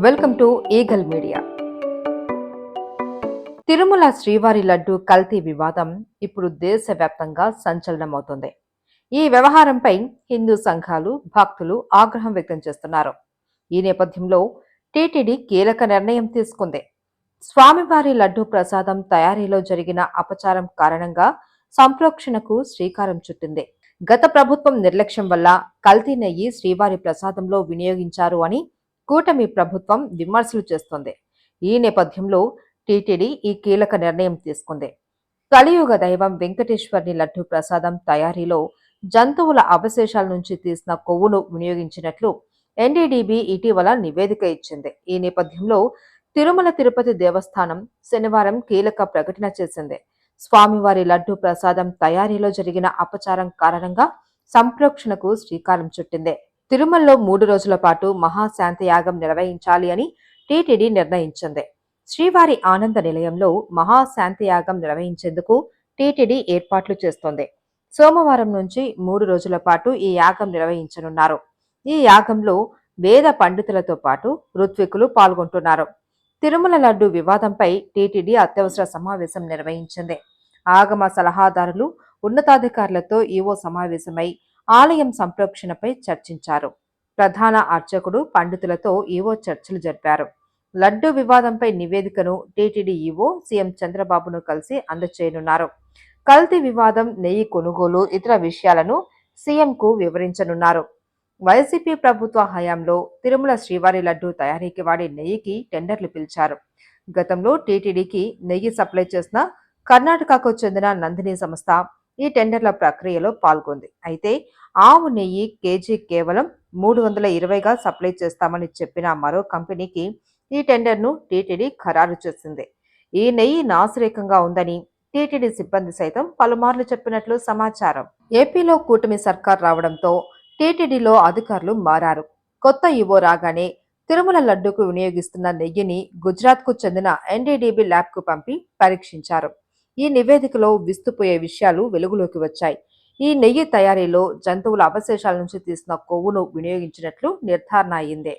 Welcome to eagle media. Tirumala శ్రీవారి లడ్డు కల్తీ వివాదం ఇప్పుడు దేశవ్యాప్తంగా సంచలనమవుతోంది. ఈ వ్యవహారంపై హిందూ సంఘాలు, భక్తులు ఆగ్రహం వ్యక్తం చేస్తున్నారు. ఈ నేపథ్యంలో టీటీడీ కీలక నిర్ణయం తీసుకుంది. స్వామివారి లడ్డు ప్రసాదం తయారీలో జరిగిన అపచారం కారణంగా సంప్రోక్షణకు శ్రీకారం చుట్టింది. గత ప్రభుత్వం నిర్లక్ష్యం వల్ల కల్తీ నెయ్యి శ్రీవారి ప్రసాదంలో వినియోగించారు అని కూటమి ప్రభుత్వం విమర్శలు చేస్తోంది. ఈ నేపథ్యంలో టీటీడీ ఈ కీలక నిర్ణయం తీసుకుంది. కలియుగ దైవం వెంకటేశ్వర్ని లడ్డు ప్రసాదం తయారీలో జంతువుల అవశేషాల నుంచి తీసిన కొవ్వును వినియోగించినట్లు ఎన్డీడీబీ ఇటీవల నివేదిక ఇచ్చింది. ఈ నేపథ్యంలో తిరుమల తిరుపతి దేవస్థానం శనివారం కీలక ప్రకటన చేసింది. స్వామివారి లడ్డు ప్రసాదం తయారీలో జరిగిన అపచారం కారణంగా సంప్రోక్షణకు శ్రీకారం చుట్టింది. తిరుమలలో 3 రోజుల పాటు మహాశాంతియాగం నిర్వహించాలి అని టీటీడీ నిర్ణయించింది. శ్రీవారి ఆనంద నిలయంలో మహాశాంతియాగం నిర్వహించేందుకు టీటీడీ ఏర్పాట్లు చేస్తోంది. సోమవారం నుంచి 3 రోజుల పాటు ఈ యాగం నిర్వహించనున్నారు. ఈ యాగంలో వేద పండితులతో పాటు ఋత్వికులు పాల్గొంటున్నారు. తిరుమల లడ్డు వివాదంపై టీటీడీ అత్యవసర సమావేశం నిర్వహించింది. ఆగమ సలహాదారులు, ఉన్నతాధికారులతో ఈవో సమావేశమై ఆలయం సంప్రోక్షణపై చర్చించారు. ప్రధాన అర్చకుడు, పండితులతో ఈవో చర్చలు జరిపారు. లడ్డు వివాదంపై నివేదికను టీటీడీ ఈవో సీఎం చంద్రబాబును కలిసి అందజేయనున్నారు. కల్తీ వివాదం, నెయ్యి కొనుగోలు, ఇతర విషయాలను సీఎంకు వివరించనున్నారు. వైసీపీ ప్రభుత్వ హయాంలో తిరుమల శ్రీవారి లడ్డు తయారీకి వాడే నెయ్యికి టెండర్లు పిలిచారు. గతంలో టీటీడీకి నెయ్యి సప్లై చేసిన కర్ణాటకకు చెందిన నందిని సంస్థ ఈ టెండర్ల ప్రక్రియలో పాల్గొంది. అయితే ఆవు నెయ్యి కేజీ కేవలం 320గా సప్లై చేస్తామని చెప్పిన మరో కంపెనీకి ఈ టెండర్ను టీటీడీ ఖరారు చేసింది. ఈ నెయ్యి నాసిరకంగా ఉందని టీటీడీ సిబ్బంది సైతం పలుమార్లు చెప్పినట్లు సమాచారం. ఏపీలో కూటమి సర్కార్ రావడంతో టీటీడీలో అధికారులు మారారు. కొత్త ఈవో రాగానే తిరుమల లడ్డూకు వినియోగిస్తున్న నెయ్యిని గుజరాత్కు చెందిన ఎన్డీడీబీ ల్యాబ్కు పంపి పరీక్షించారు. ఈ నివేదికలో విస్తుపోయే విషయాలు వెలుగులోకి వచ్చాయి. ఈ నెయ్యి తయారీలో జంతువుల అవశేషాల నుంచి తీసిన కొవ్వును వినియోగించినట్లు నిర్ధారణ అయింది.